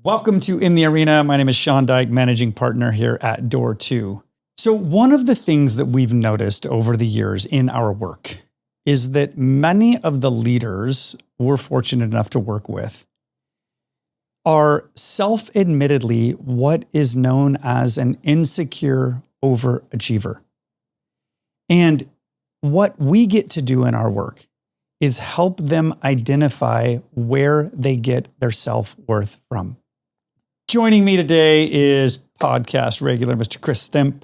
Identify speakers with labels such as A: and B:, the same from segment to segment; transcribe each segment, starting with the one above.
A: Welcome to In the Arena. My name is Shaun Dyke, managing partner here at DoorTwo. So one of the things that we've noticed over the years in our work is that many of the leaders we're fortunate enough to work with are self-admittedly what is known as an insecure overachiever. And what we get to do in our work is help them identify where they get their self-worth from. Joining me today is podcast regular Mr. Chris Stemp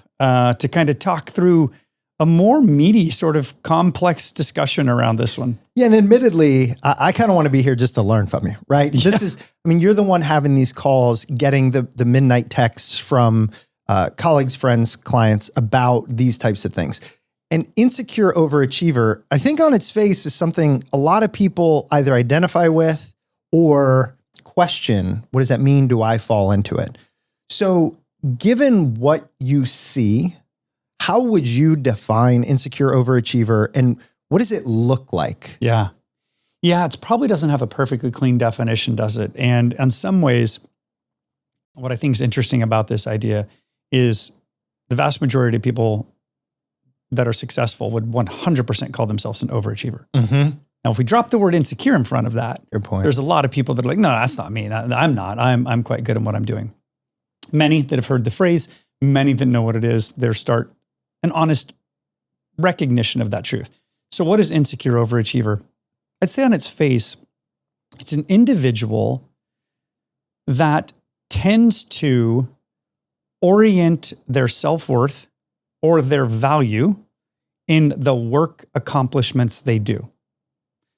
A: to kind of talk through a more meaty sort of complex discussion around this one.
B: Yeah, and admittedly, I kind of want to be here just to learn from you, right?
A: Yeah.
B: You're the one having these calls, getting the midnight texts from colleagues, friends, clients about these types of things. An insecure overachiever, I think on its face is something a lot of people either identify with or question, what does that mean? Do I fall into it? So given what you see, how would you define insecure overachiever and what does it look like?
A: Yeah, it probably doesn't have a perfectly clean definition, does it? And in some ways, what I think is interesting about this idea is the vast majority of people that are successful would 100% call themselves an overachiever.
B: Mm-hmm.
A: Now, if we drop the word insecure in front of that,
B: Good point.
A: There's a lot of people that are like, no, that's not me. I'm not. I'm quite good at what I'm doing. Many that have heard the phrase, many that know what it is, there start an honest recognition of that truth. So what is insecure overachiever? I'd say on its face, it's an individual that tends to orient their self-worth or their value in the work accomplishments they do.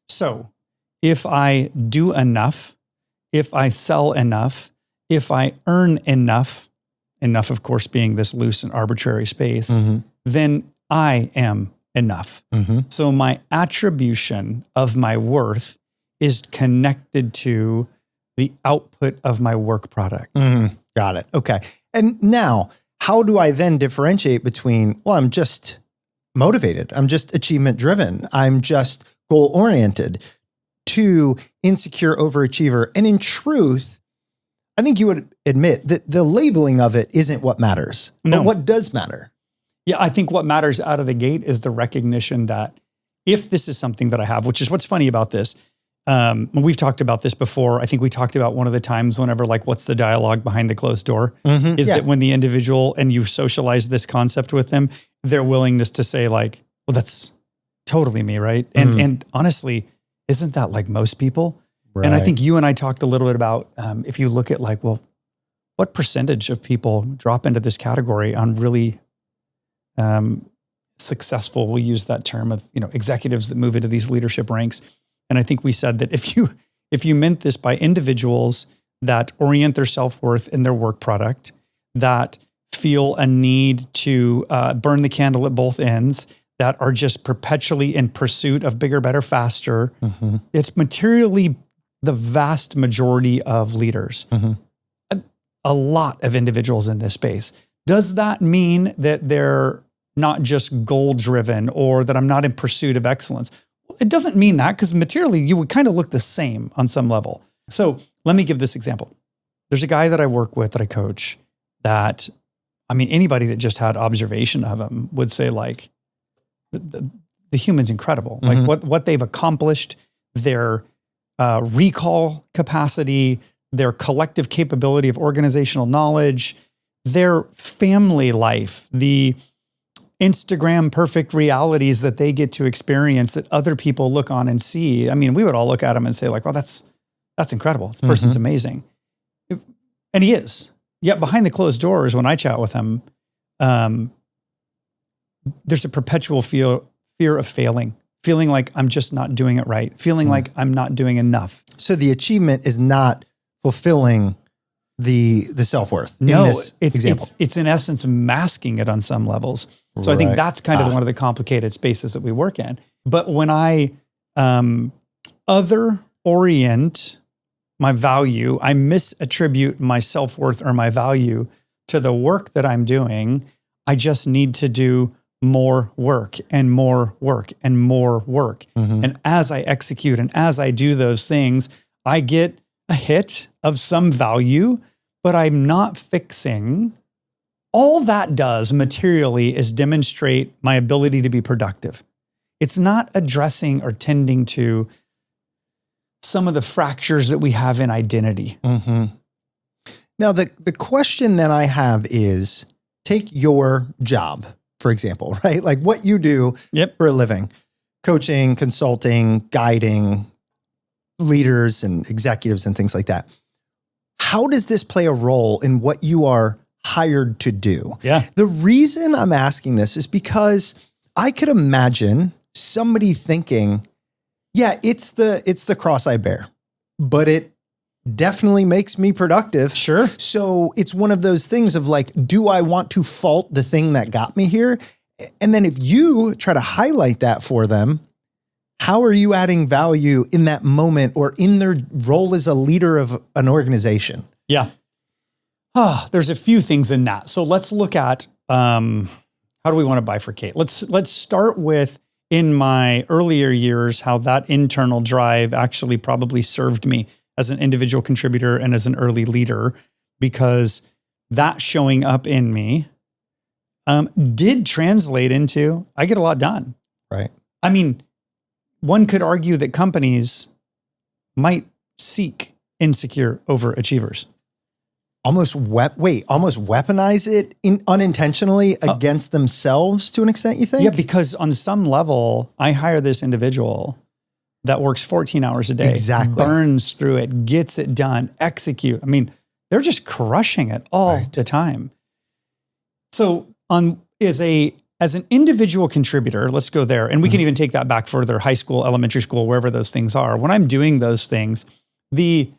A: So if I do enough, if I sell enough, if I earn enough of course being this loose and arbitrary space,
B: Mm-hmm.
A: then I am enough.
B: Mm-hmm.
A: So my attribution of my worth is connected to the output of my work product.
B: Mm-hmm. Got it. Okay. And now, how do I then differentiate between, well, I'm just motivated, I'm just achievement driven, I'm just goal oriented, to insecure overachiever? And in truth, I think you would admit that the labeling of it isn't what matters.
A: No.
B: But what does matter?
A: Yeah, I think what matters out of the gate is the recognition that if this is something that I have, which is what's funny about this, we've talked about this before. I think we talked about one of the times whenever like, what's the dialogue behind the closed door?
B: Mm-hmm.
A: Is that when the individual, and you socialize this concept with them, their willingness to say like, well, that's totally me, right? And honestly, isn't that like most people?
B: Right.
A: And I think you and I talked a little bit about, if you look at like, well, what percentage of people drop into this category on really successful, we'll use that term of, executives that move into these leadership ranks. And I think we said that if you meant this by individuals that orient their self-worth in their work product, that feel a need to burn the candle at both ends, that are just perpetually in pursuit of bigger, better, faster,
B: Mm-hmm.
A: it's materially the vast majority of leaders.
B: Mm-hmm.
A: A lot of individuals in this space. Does that mean that they're not just goal-driven or that I'm not in pursuit of excellence? It doesn't mean that, because materially you would kind of look the same on some level. So let me give this example. There's a guy that I work with, that I coach, that, anybody that just had observation of him would say like, the human's incredible.
B: Mm-hmm.
A: Like what they've accomplished, their recall capacity, their collective capability of organizational knowledge, their family life, the Instagram perfect realities that they get to experience that other people look on and see. We would all look at him and say like, well, that's incredible. This person's amazing. And he is. Yet behind the closed doors, when I chat with him, there's a perpetual fear of failing, feeling like I'm just not doing it right, feeling like I'm not doing enough.
B: So the achievement is not fulfilling the self-worth.
A: No,
B: in this example.
A: it's in essence masking it on some levels. So I think that's kind of one of the complicated spaces that we work in. But when I other orient my value, I misattribute my self-worth or my value to the work that I'm doing. I just need to do more work and more work and more work. Mm-hmm. And as I execute and as I do those things, I get a hit of some value, but I'm not fixing. All that does materially is demonstrate my ability to be productive. It's not addressing or tending to some of the fractures that we have in identity.
B: Mm-hmm. Now, the question that I have is, take your job, for example, right? Like what you do for a living, coaching, consulting, guiding leaders and executives and things like that. How does this play a role in what you are hired to do?
A: Yeah.
B: The reason I'm asking this is because I could imagine somebody thinking, yeah, it's the cross I bear, but it definitely makes me productive.
A: Sure.
B: So it's one of those things of like, do I want to fault the thing that got me here? And then if you try to highlight that for them, how are you adding value in that moment or in their role as a leader of an organization?
A: Yeah. There's a few things in that. So let's look at how do we want to bifurcate? Let's start with, in my earlier years, how that internal drive actually probably served me as an individual contributor and as an early leader, because that showing up in me did translate into, I get a lot done.
B: Right.
A: I mean, one could argue that companies might seek insecure overachievers.
B: Almost weaponize it unintentionally against themselves to an extent, you think?
A: Yeah, because on some level, I hire this individual that works 14 hours a day, burns through it, gets it done, execute. I mean, they're just crushing it all the time. So as an individual contributor, let's go there. And we can even take that back further, high school, elementary school, wherever those things are. When I'm doing those things, the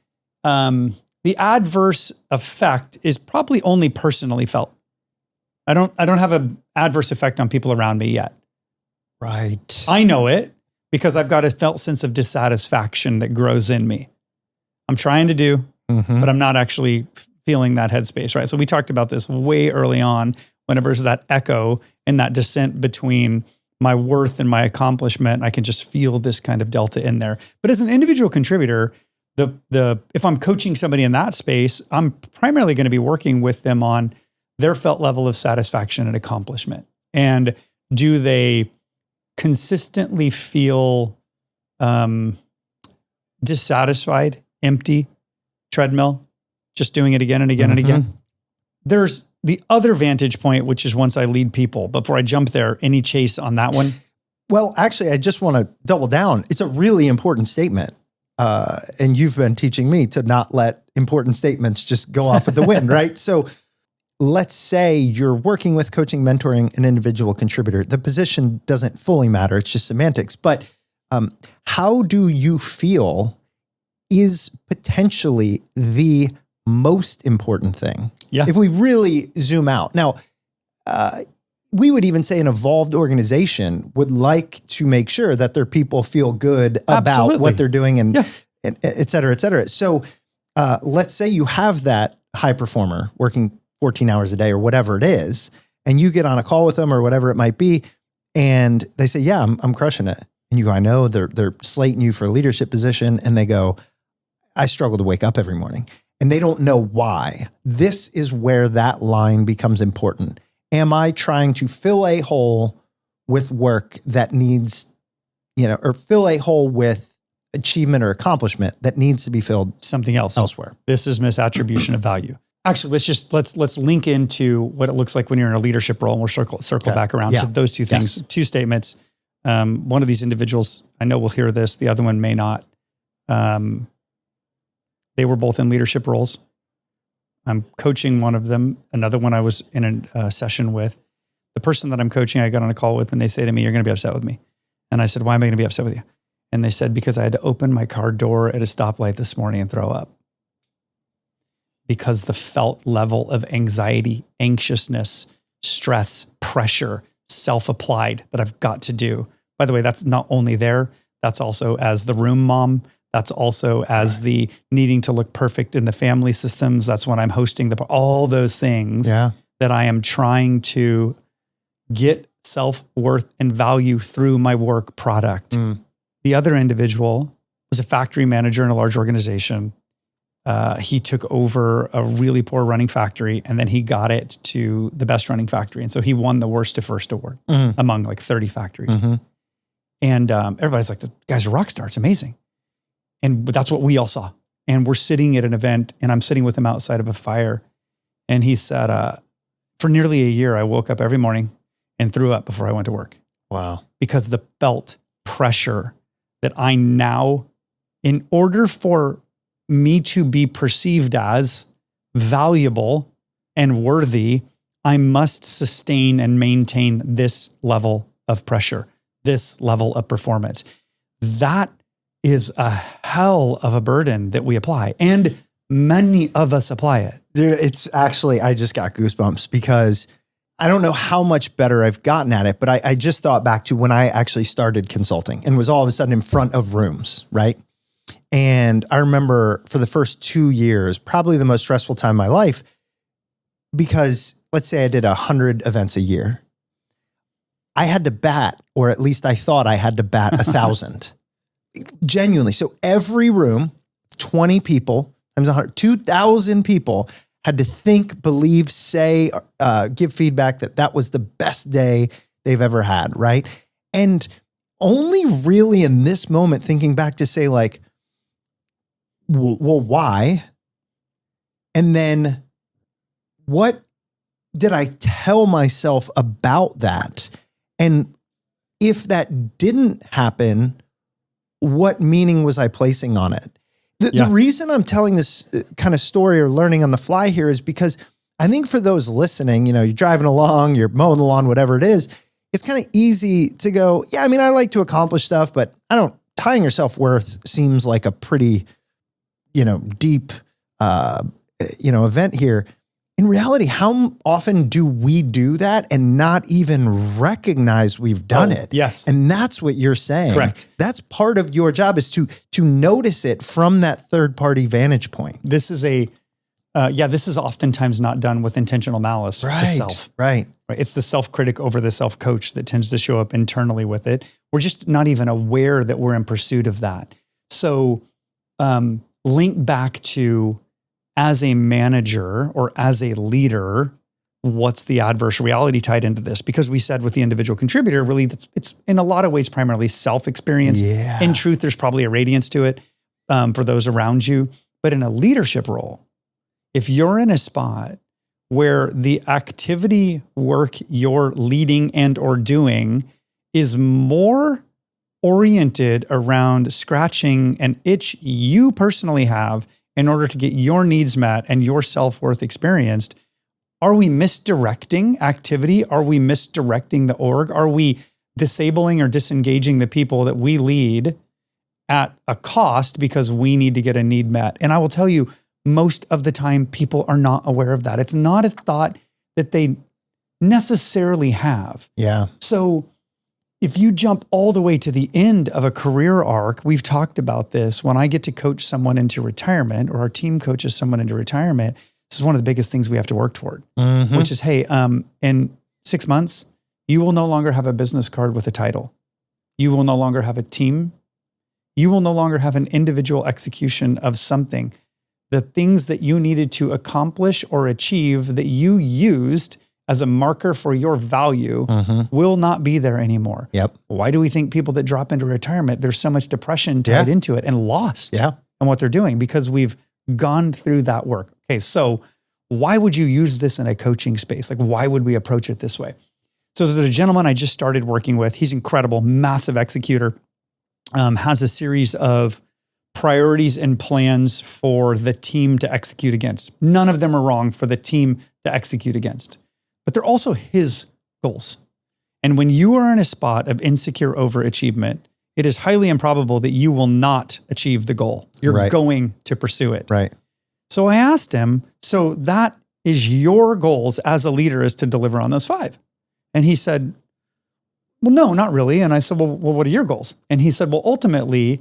A: adverse effect is probably only personally felt. I don't have an adverse effect on people around me yet.
B: Right.
A: I know it because I've got a felt sense of dissatisfaction that grows in me. I'm trying to do, but I'm not actually feeling that headspace, right? So we talked about this way early on, whenever there's that echo and that descent between my worth and my accomplishment. I can just feel this kind of delta in there. But as an individual contributor, if I'm coaching somebody in that space, I'm primarily going to be working with them on their felt level of satisfaction and accomplishment. And do they consistently feel dissatisfied, empty, treadmill, just doing it again and again and again? There's the other vantage point, which is once I lead people. Before I jump there, any chase on that one?
B: Well, actually, I just want to double down. It's a really important statement. And you've been teaching me to not let important statements just go off at the wind, right? So let's say you're working with coaching, mentoring an individual contributor. The position doesn't fully matter. It's just semantics. But how do you feel is potentially the most important thing?
A: Yeah.
B: If we really zoom out. Now, we would even say an evolved organization would like to make sure that their people feel good about what they're doing and et cetera, et cetera. So let's say you have that high performer working 14 hours a day or whatever it is, and you get on a call with them or whatever it might be, and they say, yeah, I'm crushing it. And you go, I know, they're slating you for a leadership position. And they go, I struggle to wake up every morning. And they don't know why. This is where that line becomes important. Am I trying to fill a hole with work that needs, or fill a hole with achievement or accomplishment that needs to be filled
A: something else
B: elsewhere?
A: This is misattribution of value. Actually, let's link into what it looks like when you're in a leadership role, and we'll circle back around to those two things, two statements. One of these individuals, I know will hear this. The other one may not. They were both in leadership roles. I'm coaching one of them. Another one I was in a session with. The person that I'm coaching, I got on a call with, and they say to me, you're going to be upset with me. And I said, why am I going to be upset with you? And they said, because I had to open my car door at a stoplight this morning and throw up. Because the felt level of anxiety, anxiousness, stress, pressure, self-applied that I've got to do. By the way, that's not only there, that's also as the room mom. That's also as the needing to look perfect in the family systems. That's when I'm hosting all those things that I am trying to get self-worth and value through my work product. The other individual was a factory manager in a large organization. he took over a really poor running factory, and then he got it to the best running factory. And so he won the worst to first award among like 30 factories. And everybody's like, the guy's a rock star. It's amazing. And that's what we all saw. And we're sitting at an event, and I'm sitting with him outside of a fire. And he said, for nearly a year, I woke up every morning and threw up before I went to work.
B: Wow.
A: Because the felt pressure that I now, in order for me to be perceived as valuable and worthy, I must sustain and maintain this level of pressure, this level of performance. That is a hell of a burden that we apply. And many of us apply it.
B: Dude, it's actually, I just got goosebumps because I don't know how much better I've gotten at it, but I just thought back to when I actually started consulting and was all of a sudden in front of rooms, right? And I remember for the first 2 years, probably the most stressful time of my life, because let's say I did 100 events a year. I had to bat, or at least I thought I had to bat 1,000. Genuinely. So every room, 20 people times 100, 2,000 people had to think, believe, say, give feedback that was the best day they've ever had, right? And only really in this moment thinking back to say like, well, why? And then what did I tell myself about that? And if that didn't happen, what meaning was I placing on it? The reason I'm telling this kind of story or learning on the fly here is because I think for those listening, you know, you're driving along, you're mowing the lawn, whatever it is, it's kind of easy to go, yeah, I mean, I like to accomplish stuff, but tying your self-worth seems like a pretty, deep, event here. In reality, how often do we do that and not even recognize we've done it?
A: Yes.
B: And that's what you're saying.
A: Correct.
B: That's part of your job is to notice it from that third-party vantage point.
A: This is this is oftentimes not done with intentional malice to self.
B: Right.
A: It's the self-critic over the self-coach that tends to show up internally with it. We're just not even aware that we're in pursuit of that. So link back to, as a manager or as a leader, what's the adverse reality tied into this? Because we said with the individual contributor, really, it's in a lot of ways primarily self-experience.
B: Yeah.
A: In truth, there's probably a radiance to it for those around you. But in a leadership role, if you're in a spot where the activity work you're leading and or doing is more oriented around scratching an itch you personally have in order to get your needs met and your self-worth experienced, are we misdirecting activity? Are we misdirecting the org? Are we disabling or disengaging the people that we lead at a cost because we need to get a need met? And I will tell you, most of the time, people are not aware of that. It's not a thought that they necessarily have.
B: Yeah.
A: So if you jump all the way to the end of a career arc, we've talked about this. When I get to coach someone into retirement, or our team coaches someone into retirement, this is one of the biggest things we have to work toward, which is, hey, in 6 months, you will no longer have a business card with a title. You will no longer have a team. You will no longer have an individual execution of something. The things that you needed to accomplish or achieve that you used as a marker for your value will not be there anymore.
B: Yep.
A: Why do we think people that drop into retirement, there's so much depression tied into it and lost in what they're doing? Because we've gone through that work. Okay, so why would you use this in a coaching space? Like, why would we approach it this way? So there's a gentleman I just started working with. He's incredible, massive executor, has a series of priorities and plans for the team to execute against. None of them are wrong for the team to execute against, but they're also his goals. And when you are in a spot of insecure overachievement, it is highly improbable that you will not achieve the goal. You're going to pursue it.
B: Right.
A: So I asked him, so that is your goals as a leader, is to deliver on those 5. And he said, well, no, not really. And I said, well, what are your goals? And he said, well, ultimately,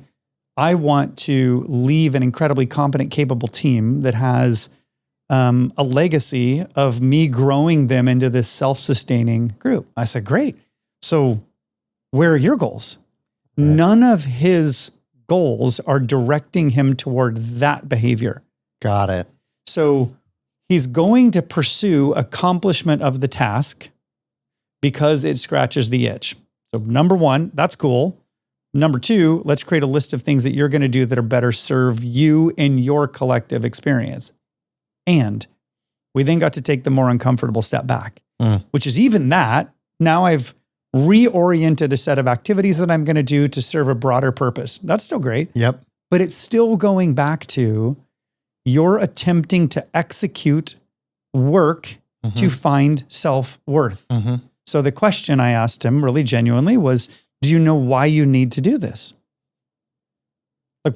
A: I want to leave an incredibly competent, capable team that has a legacy of me growing them into this self-sustaining group. I said, great. So where are your goals? None of his goals are directing him toward that behavior.
B: Got it.
A: So he's going to pursue accomplishment of the task because it scratches the itch. So number one, that's cool. Number two, let's create a list of things that you're going to do that are better serve you in your collective experience. And we then got to take the more uncomfortable step back, which is even that. Now I've reoriented a set of activities that I'm going to do to serve a broader purpose. That's still great.
B: Yep.
A: But it's still going back to you're attempting to execute work to find self-worth. So the question I asked him really genuinely was, do you know why you need to do this? Like,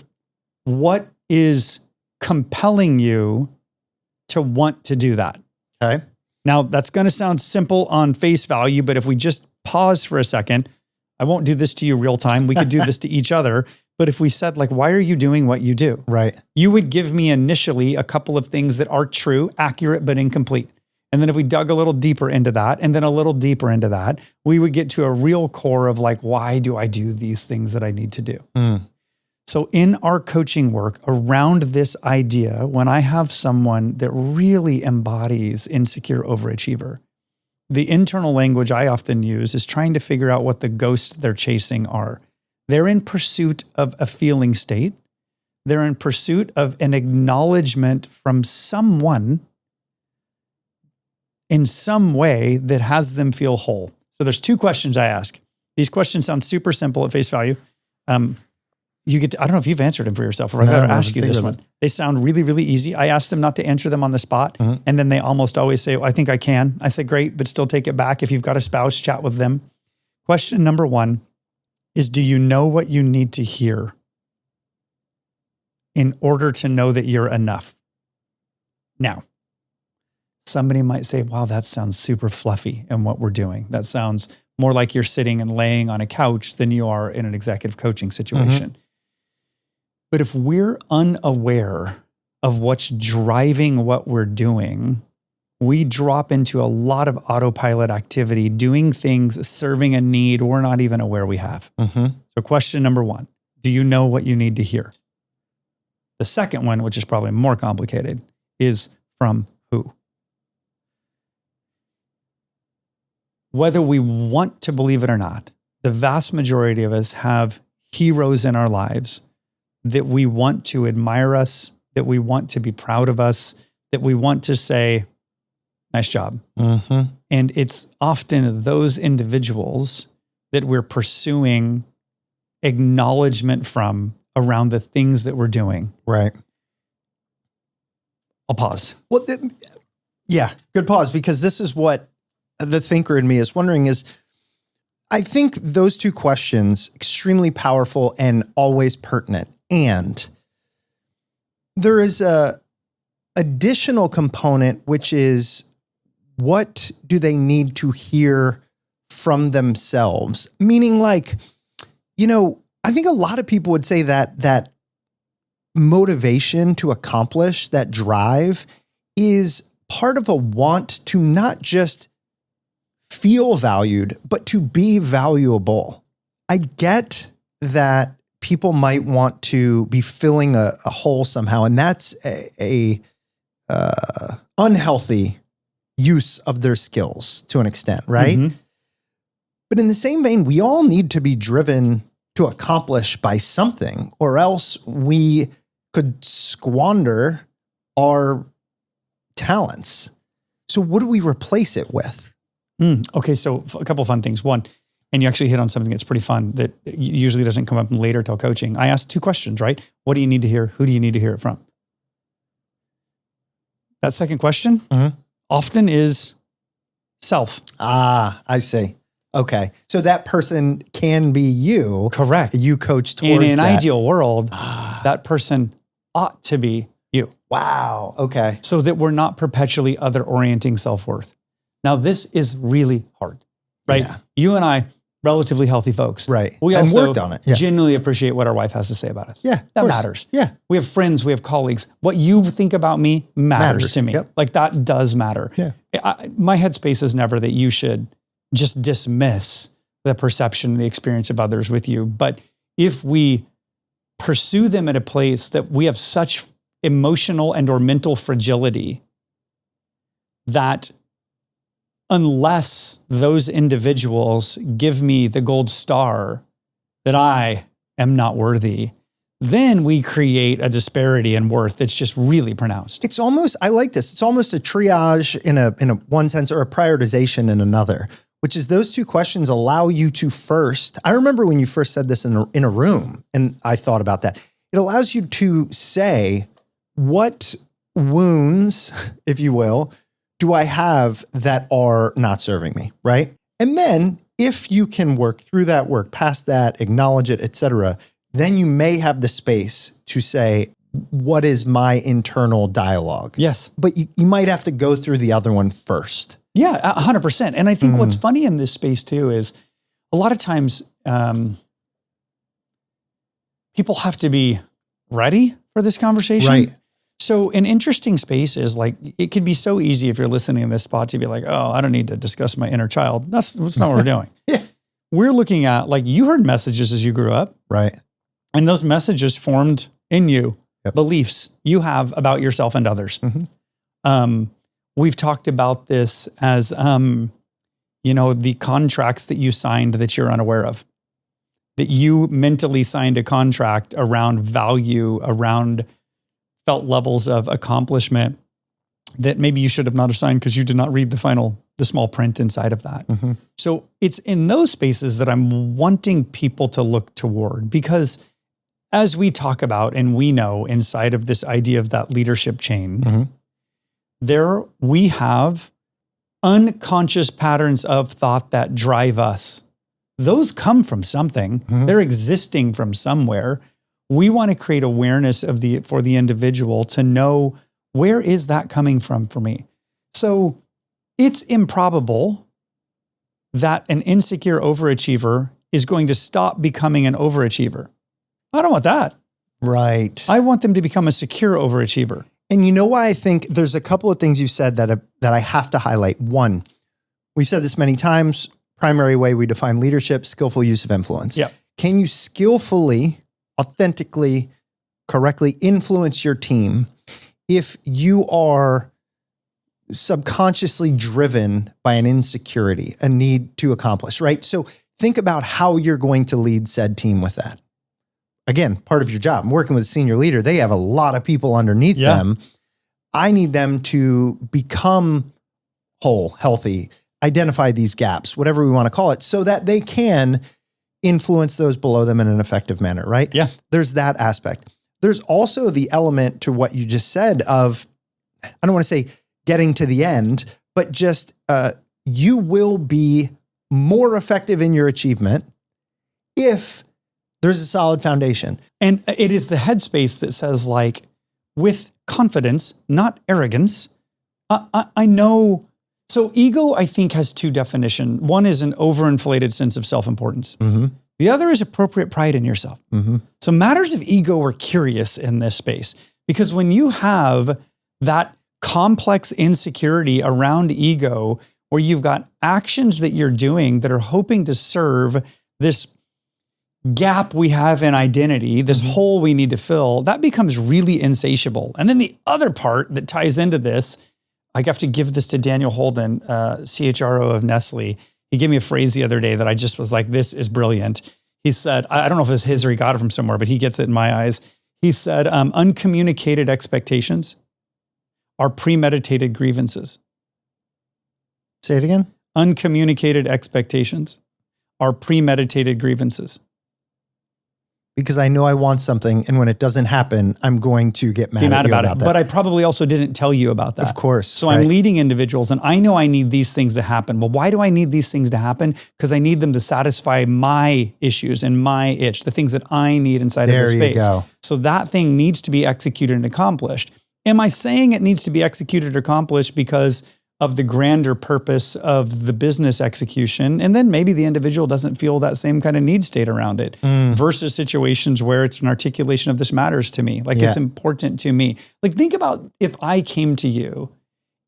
A: what is compelling you to want to do that?
B: Okay.
A: Now, that's going to sound simple on face value, but if we just pause for a second, I won't do this to you real time. We could do this to each other. But if we said, like, why are you doing what you do?
B: Right.
A: You would give me initially a couple of things that are true, accurate, but incomplete. And then if we dug a little deeper into that, and then a little deeper into that, we would get to a real core of like, why do I do these things that I need to do? So in our coaching work around this idea, when I have someone that really embodies insecure overachiever, the internal language I often use is trying to figure out what the ghosts they're chasing are. They're in pursuit of a feeling state. They're in pursuit of an acknowledgement from someone in some way that has them feel whole. So there's two questions I ask. These questions sound super simple at face value. You get to, I don't know if you've answered them for yourself or I've ever asked you this one. They sound really, really easy. I asked them not to answer them on the spot. And then they almost always say, well, I think I can. I say, great, but still take it back. If you've got a spouse, chat with them. Question number one is, do you know what you need to hear in order to know that you're enough? Now, somebody might say, wow, that sounds super fluffy in what we're doing. That sounds more like you're sitting and laying on a couch than you are in an executive coaching situation. But if we're unaware of what's driving what we're doing, we drop into a lot of autopilot activity, doing things, serving a need we're not even aware we have. So question number one, do you know what you need to hear? The second one, which is probably more complicated, is from who? Whether we want to believe it or not, the vast majority of us have heroes in our lives that we want to admire us, that we want to be proud of us, that we want to say, nice job. And it's often those individuals that we're pursuing acknowledgement from around the things that we're doing.
B: Right.
A: I'll pause.
B: Well, yeah, good pause, because this is what the thinker in me is wondering is, I think those two questions, extremely powerful and always pertinent. And there is a additional component, which is, what do they need to hear from themselves? Meaning, like, you know, I think a lot of people would say that motivation to accomplish, that drive, is part of a want to not just feel valued, but to be valuable. I get that people might want to be filling a hole somehow, and that's a unhealthy use of their skills to an extent, right? But in the same vein, we all need to be driven to accomplish by something, or else we could squander our talents. So what do we replace it with?
A: Okay, so a couple of fun things. One, and you actually hit on something that's pretty fun that usually doesn't come up later till coaching. I asked two questions, right? What do you need to hear? Who do you need to hear it from? That second question often is self.
B: Ah, I see. Okay. So that person can be you.
A: Correct.
B: You coach towards
A: in an
B: that.
A: ideal world, that person ought to be you.
B: Wow. Okay.
A: So that we're not perpetually other-orienting self-worth. Now, this is really hard, right?
B: Yeah.
A: You and I, relatively healthy folks.
B: Right.
A: We
B: And
A: also
B: worked on it. Yeah.
A: genuinely appreciate what our wife has to say about us.
B: Yeah.
A: That matters.
B: Yeah.
A: We have friends, we have colleagues. What you think about me matters to me.
B: Yep.
A: Like, that does matter.
B: Yeah.
A: My headspace is never that you should just dismiss the perception and the experience of others with you. But if we pursue them at a place that we have such emotional and or mental fragility that unless those individuals give me the gold star that I am not worthy, then we create a disparity in worth that's just really pronounced.
B: It's almost, I like this. It's almost a triage in a one sense, or a prioritization in another, which is those two questions allow you to first. I remember when you first said this in a room, and I thought about that. It allows you to say, what wounds, if you will, do I have that are not serving me, right? And then if you can work through that, work past that, acknowledge it, et cetera, then you may have the space to say, what is my internal dialogue?
A: Yes.
B: But you might have to go through the other one first.
A: Yeah, 100%. And I think what's funny in this space too is a lot of times people have to be ready for this conversation.
B: Right.
A: So an interesting space is like, it could be so easy if you're listening in this spot to be like, oh, I don't need to discuss my inner child. That's not what we're doing.
B: Yeah.
A: We're looking at, like, you heard messages as you grew up.
B: Right.
A: And those messages formed in you beliefs you have about yourself and others. We've talked about this as, the contracts that you signed that you're unaware of, that you mentally signed a contract around value, around felt levels of accomplishment that maybe you should have not have signed because you did not read the small print inside of that. So it's in those spaces that I'm wanting people to look toward, because as we talk about, and we know inside of this idea of that leadership chain, there we have unconscious patterns of thought that drive us. Those come from something. They're existing from somewhere. We want to create awareness for the individual to know, where is that coming from for me? So it's improbable that an insecure overachiever is going to stop becoming an overachiever. I don't want that.
B: Right.
A: I want them to become a secure overachiever.
B: And you know why I think there's a couple of things you said that I have to highlight. One, we've said this many times, primary way we define leadership, skillful use of influence.
A: Yeah.
B: Can you skillfully, authentically, correctly influence your team if you are subconsciously driven by an insecurity, a need to accomplish, right? So think about how you're going to lead said team with that. Again, part of your job. I'm working with a senior leader. They have a lot of people underneath them. I need them to become whole, healthy, identify these gaps, whatever we want to call it, so that they can influence those below them in an effective manner, right?
A: Yeah.
B: There's that aspect. There's also the element to what you just said of, I don't want to say getting to the end, but just you will be more effective in your achievement if there's a solid foundation.
A: And it is the headspace that says, like, with confidence, not arrogance. I know. So ego, I think, has two definitions. One is an overinflated sense of self-importance. The other is appropriate pride in yourself. So matters of ego are curious in this space, because when you have that complex insecurity around ego, where you've got actions that you're doing that are hoping to serve this gap we have in identity, this hole we need to fill, that becomes really insatiable. And then the other part that ties into this, I have to give this to Daniel Holden, CHRO of Nestle. He gave me a phrase the other day that I just was like, this is brilliant. He said, I don't know if it's his or he got it from somewhere, but he gets it in my eyes. He said, uncommunicated expectations are premeditated grievances.
B: Say it again.
A: Uncommunicated expectations are premeditated grievances.
B: Because I know I want something, and when it doesn't happen, I'm going to get mad at you about that.
A: But I probably also didn't tell you about that.
B: Of course.
A: So I'm leading individuals, and I know I need these things to happen. Well, why do I need these things to happen? Because I need them to satisfy my issues and my itch, the things that I need inside of the space.
B: There you go.
A: So that thing needs to be executed and accomplished. Am I saying it needs to be executed or accomplished because of the grander purpose of the business execution? And then maybe the individual doesn't feel that same kind of need state around it versus situations where it's an articulation of, this matters to me. Like, it's important to me. Like, think about if I came to you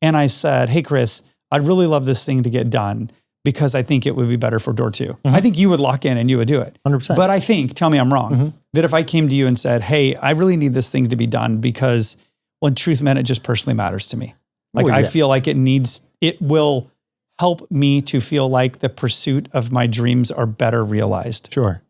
A: and I said, hey, Chris, I'd really love this thing to get done, because I think it would be better for DoorTwo. I think you would lock in and you would do it.
B: 100%.
A: But I think, tell me I'm wrong, that if I came to you and said, hey, I really need this thing to be done because, well, in truth, man, it just personally matters to me. Like I feel like it will help me to feel like the pursuit of my dreams are better realized.
B: Sure.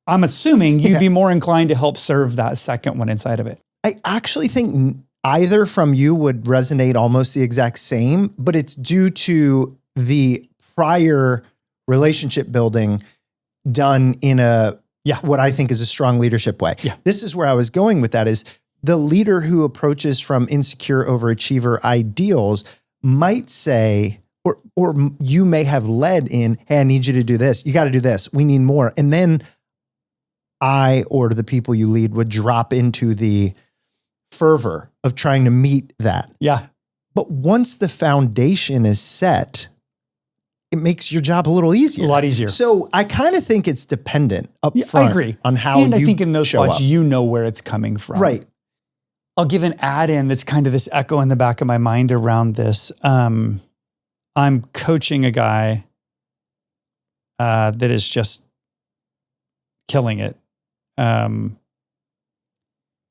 A: I'm assuming you'd be more inclined to help serve that second one inside of it.
B: I actually think either from you would resonate almost the exact same, but it's due to the prior relationship building done in what I think is a strong leadership way.
A: Yeah.
B: This is where I was going with that is the leader who approaches from insecure overachiever ideals might say, or you may have led in, hey, I need you to do this. You got to do this. We need more. And then I or the people you lead would drop into the fervor of trying to meet that.
A: Yeah.
B: But once the foundation is set, it makes your job a little easier.
A: A lot easier.
B: So I kind of think it's dependent up front.
A: I agree.
B: On how
A: and
B: you
A: I think in those
B: show
A: spots,
B: up.
A: you know where it's coming from.
B: Right.
A: I'll give an add-in that's kind of this echo in the back of my mind around this. I'm coaching a guy that is just killing it. But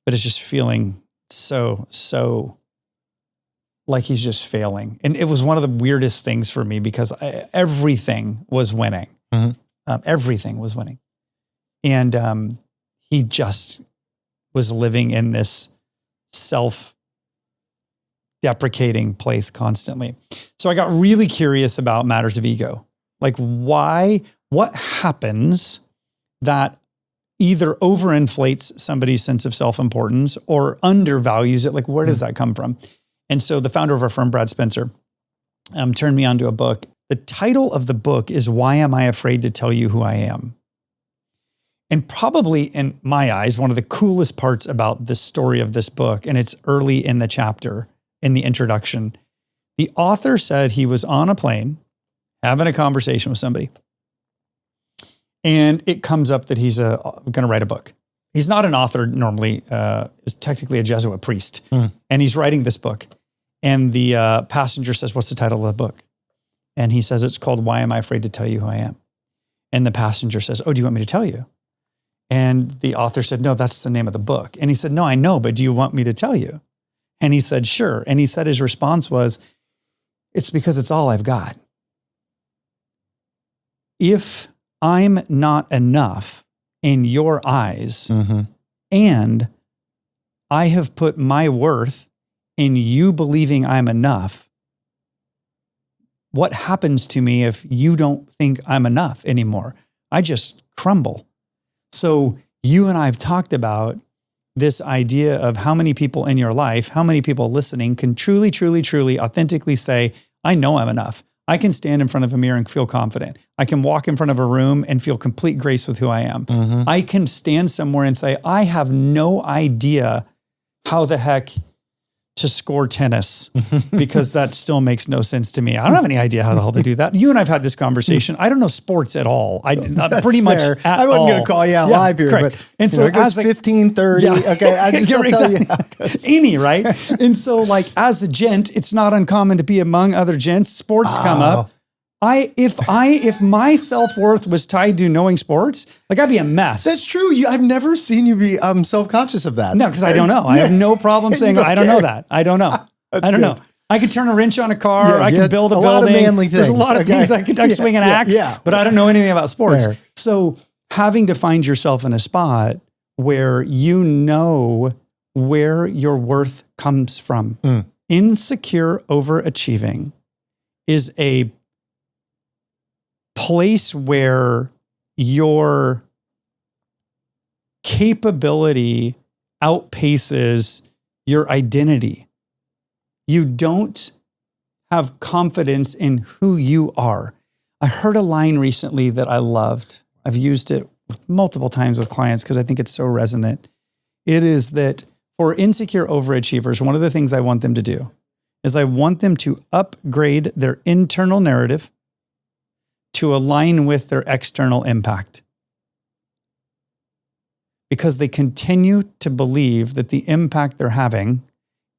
A: it's just feeling so like he's just failing. And it was one of the weirdest things for me because everything was winning. Everything was winning. And he just was living in this self-deprecating place constantly. So I got really curious about matters of ego. Like what happens that either overinflates somebody's sense of self-importance or undervalues it? Like, where does that come from? And so the founder of our firm, Brad Spencer, turned me on to a book. The title of the book is Why Am I Afraid to Tell You Who I Am? And probably in my eyes, one of the coolest parts about the story of this book, and it's early in the chapter, in the introduction, the author said he was on a plane having a conversation with somebody. And it comes up that he's going to write a book. He's not an author normally, is technically a Jesuit priest. And he's writing this book. And the passenger says, what's the title of the book? And he says, it's called Why Am I Afraid to Tell You Who I Am? And the passenger says, oh, do you want me to tell you? And the author said, no, that's the name of the book. And he said, no, I know, but do you want me to tell you? And he said, sure. And he said his response was, it's because it's all I've got. If I'm not enough in your eyes, and I have put my worth in you believing I'm enough, what happens to me if you don't think I'm enough anymore? I just crumble. So you and I have talked about this idea of how many people in your life, how many people listening can truly, truly, truly authentically say, I know I'm enough. I can stand in front of a mirror and feel confident. I can walk in front of a room and feel complete grace with who I am. I can stand somewhere and say, I have no idea how the heck to score tennis because that still makes no sense to me. I don't have any idea how the hell to do that. You and I've had this conversation. I don't know sports at all. Not pretty much at all.
B: I wasn't going to call you out live here,
A: correct.
B: but
A: and so
B: it goes 15:30. Okay, I just tell you.
A: Any, right? And so like as a gent, it's not uncommon to be among other gents. Sports come up. If my self-worth was tied to knowing sports, like I'd be a mess.
B: That's true. I've never seen you be self-conscious of that.
A: No, because I don't know. I have no problem saying I don't know that. I don't know. I don't know. I could turn a wrench on a car. I can build a building.
B: Lot of manly
A: There's a
B: things.
A: lot of things I could swing an axe, but I don't know anything about sports.
B: Fair.
A: So having to find yourself in a spot where you know where your worth comes from. Insecure overachieving is a place where your capability outpaces your identity. You don't have confidence in who you are. I heard a line recently that I loved. I've used it multiple times with clients because I think it's so resonant. It is that for insecure overachievers, one of the things I want them to do is I want them to upgrade their internal narrative to align with their external impact. Because they continue to believe that the impact they're having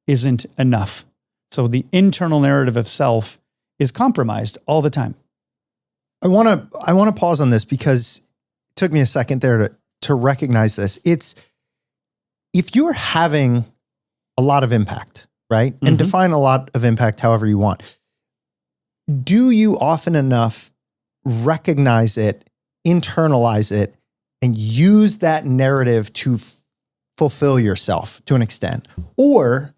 A: isn't enough. So the internal narrative of self is compromised all the time.
B: I want to pause on this because it took me a second there to recognize this. It's if you're having a lot of impact, right? And define a lot of impact however you want. Do you often enough recognize it, internalize it, and use that narrative to fulfill yourself to an extent? Or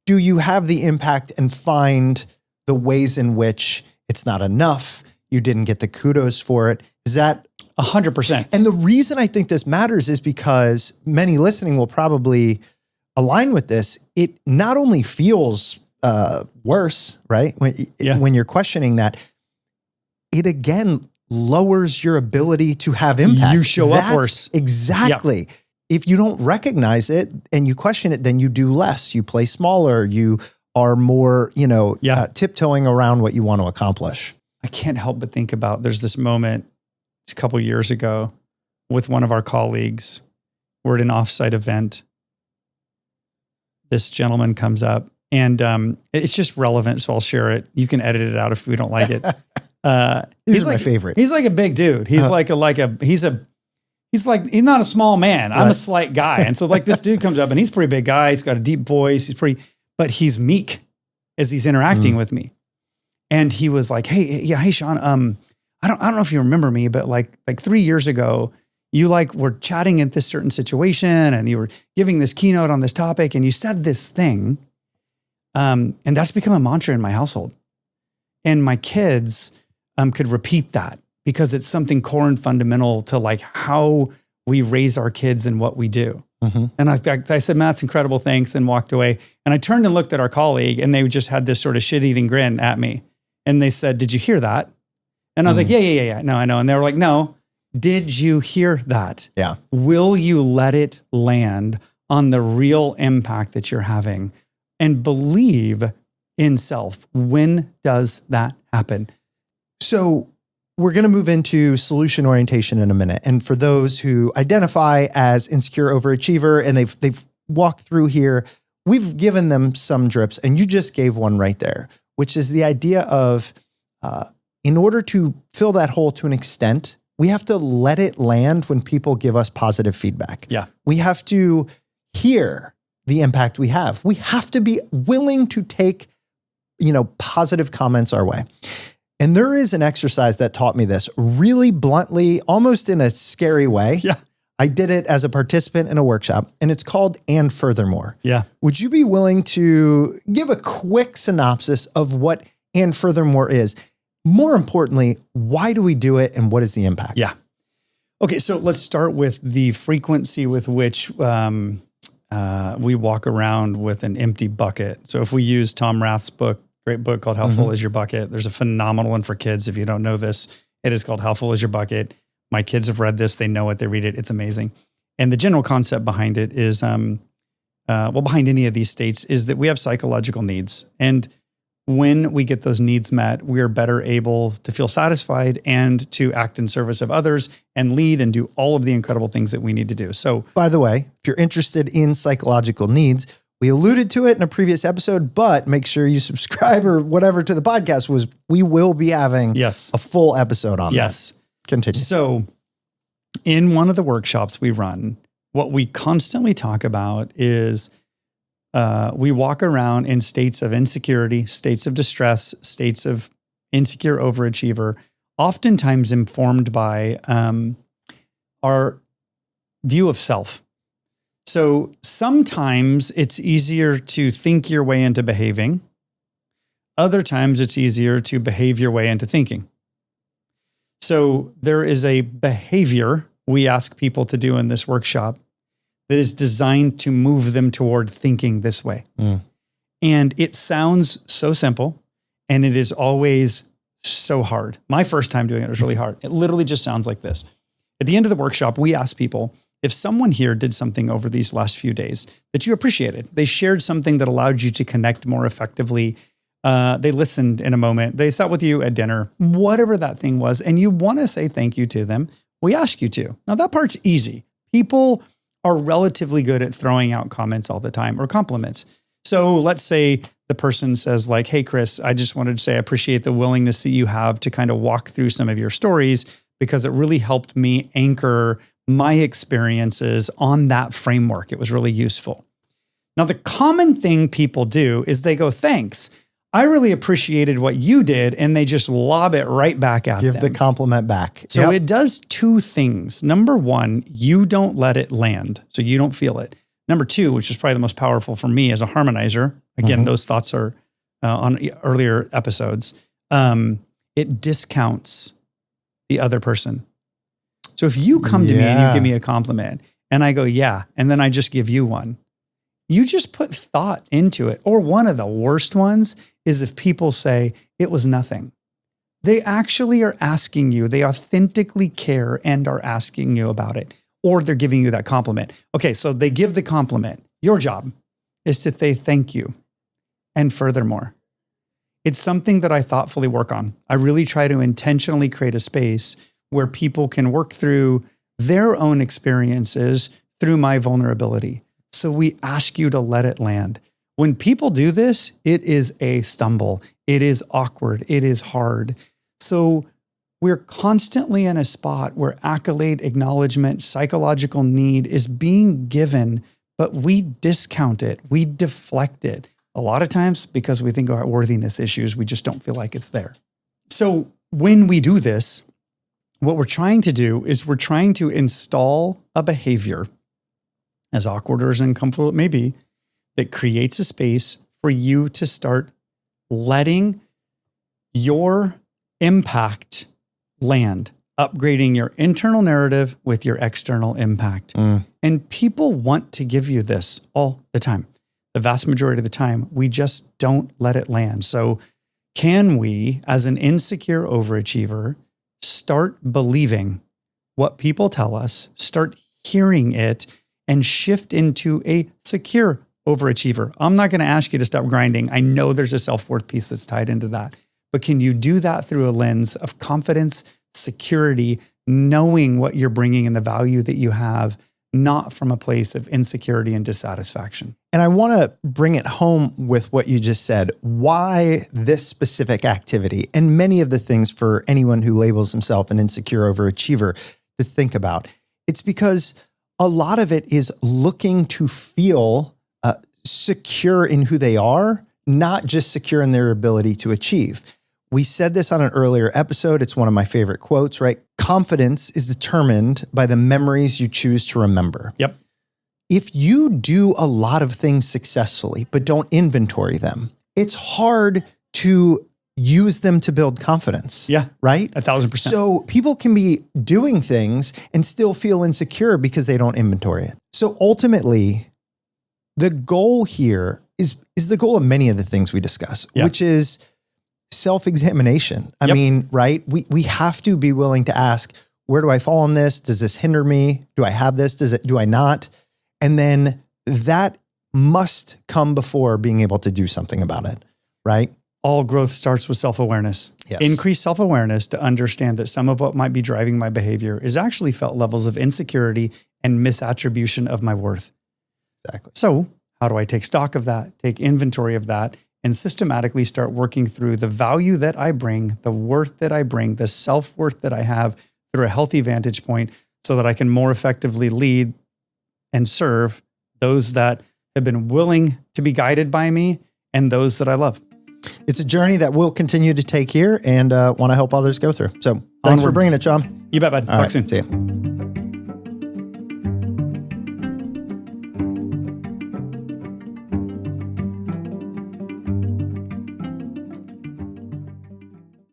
B: do you have the impact and find the ways in which it's not enough, you didn't get the kudos for it? Is that
A: 100%?
B: And the reason I think this matters is because many listening will probably align with this. It not only feels worse, right? When you're questioning that, it again lowers your ability to have impact.
A: You show up worse.
B: Exactly. Yep. If you don't recognize it and you question it, then you do less. You play smaller. You are more, tiptoeing around what you want to accomplish.
A: I can't help but think about, there's this moment a couple years ago with one of our colleagues. We're at an offsite event. This gentleman comes up and it's just relevant, so I'll share it. You can edit it out if we don't like it.
B: He's my favorite.
A: He's like a big dude. He's he's not a small man. I'm a slight guy. And so like this dude comes up and he's a pretty big guy. He's got a deep voice. But he's meek as he's interacting with me. And he was like, hey, Shaun, I don't know if you remember me, but like 3 years ago, you were chatting in this certain situation and you were giving this keynote on this topic and you said this thing. And that's become a mantra in my household. And my kids could repeat that because it's something core and fundamental to how we raise our kids and what we do. And I said, man, that's incredible. Thanks. And walked away. And I turned and looked at our colleague and they just had this sort of shit-eating grin at me. And they said, did you hear that? And I was like, yeah. No, I know. And they were like, no, did you hear that?
B: Yeah.
A: Will you let it land on the real impact that you're having and believe in self? When does that happen?
B: So we're going to move into solution orientation in a minute. And for those who identify as insecure overachiever and they've walked through here, we've given them some drips and you just gave one right there, which is the idea of in order to fill that hole to an extent, we have to let it land when people give us positive feedback.
A: Yeah.
B: We have to hear the impact we have. We have to be willing to take, positive comments our way. And there is an exercise that taught me this really bluntly, almost in a scary way.
A: Yeah.
B: I did it as a participant in a workshop and it's called "And Furthermore."
A: Yeah.
B: Would you be willing to give a quick synopsis of what "And Furthermore" is? More importantly, why do we do it and what is the impact?
A: Yeah. Okay. So let's start with the frequency with which we walk around with an empty bucket. So if we use Tom Rath's book, great book called How Full Is Your Bucket? There's a phenomenal one for kids. If you don't know this, it is called How Full Is Your Bucket? My kids have read this. They know it. They read it. It's amazing. And the general concept behind it is, behind any of these states is that we have psychological needs. And when we get those needs met, we are better able to feel satisfied and to act in service of others and lead and do all of the incredible things that we need to do. So,
B: by the way, if you're interested in psychological needs, we alluded to it in a previous episode, but make sure you subscribe or whatever to the podcast. We will be having a full episode on
A: yes.
B: that. Continue.
A: So in one of the workshops we run, what we constantly talk about is we walk around in states of insecurity, states of distress, states of insecure overachiever, oftentimes informed by our view of self. So sometimes it's easier to think your way into behaving. Other times it's easier to behave your way into thinking. So there is a behavior we ask people to do in this workshop that is designed to move them toward thinking this way. And it sounds so simple, and it is always so hard. My first time doing it was really hard. It literally just sounds like this. At the end of the workshop, we ask people, if someone here did something over these last few days that you appreciated, they shared something that allowed you to connect more effectively, they listened in a moment, they sat with you at dinner, whatever that thing was, and you want to say thank you to them, we ask you to. Now that part's easy. People are relatively good at throwing out comments all the time or compliments. So let's say the person says like, hey, Chris, I just wanted to say I appreciate the willingness that you have to kind of walk through some of your stories because it really helped me anchor my experiences on that framework. It was really useful. Now, the common thing people do is they go, thanks. I really appreciated what you did. And they just lob it right back at them.
B: Give the compliment back.
A: So it does two things. Number one, you don't let it land. So you don't feel it. Number two, which is probably the most powerful for me as a harmonizer. Again, those thoughts are on earlier episodes. It discounts the other person. So if you come to me and you give me a compliment and I go, yeah, and then I just give you one, you just put thought into it. Or one of the worst ones is if people say it was nothing. They actually are asking you, they authentically care and are asking you about it, or they're giving you that compliment. Okay, so they give the compliment. Your job is to say thank you. And furthermore, it's something that I thoughtfully work on. I really try to intentionally create a space where people can work through their own experiences through my vulnerability. So we ask you to let it land. When people do this, it is a stumble. It is awkward. It is hard. So we're constantly in a spot where accolade, acknowledgement, psychological need is being given, but we discount it. We deflect it. A lot of times because we think about worthiness issues, we just don't feel like it's there. So when we do this, what we're trying to do is we're trying to install a behavior, as awkward or as uncomfortable it may be, that creates a space for you to start letting your impact land, upgrading your internal narrative with your external impact. And people want to give you this all the time. The vast majority of the time, we just don't let it land. So can we, as an insecure overachiever, start believing what people tell us, start hearing it, and shift into a secure overachiever? I'm not going to ask you to stop grinding. I know there's a self-worth piece that's tied into that. But can you do that through a lens of confidence, security, knowing what you're bringing and the value that you have, not from a place of insecurity and dissatisfaction?
B: And I want to bring it home with what you just said. Why this specific activity, and many of the things for anyone who labels himself an insecure overachiever to think about. It's because a lot of it is looking to feel secure in who they are, not just secure in their ability to achieve. We said this on an earlier episode. It's one of my favorite quotes, right? Confidence is determined by the memories you choose to remember.
A: Yep.
B: If you do a lot of things successfully, but don't inventory them, it's hard to use them to build confidence.
A: Yeah.
B: Right?
A: 1,000%.
B: So people can be doing things and still feel insecure because they don't inventory it. So ultimately, the goal here is the goal of many of the things we discuss, which is self-examination. I mean, right? We have to be willing to ask, where do I fall on this? Does this hinder me? Do I have this? Do I not? And then that must come before being able to do something about it, right?
A: All growth starts with self-awareness.
B: Yes.
A: Increase self-awareness to understand that some of what might be driving my behavior is actually felt levels of insecurity and misattribution of my worth.
B: Exactly.
A: So how do I take stock of that, take inventory of that, and systematically start working through the value that I bring, the worth that I bring, the self-worth that I have through a healthy vantage point so that I can more effectively lead and serve those that have been willing to be guided by me and those that I love.
B: It's a journey that we'll continue to take here and want to help others go through. So thanks for bringing it, Shaun.
A: You bet, bud. Talk soon.
B: See you.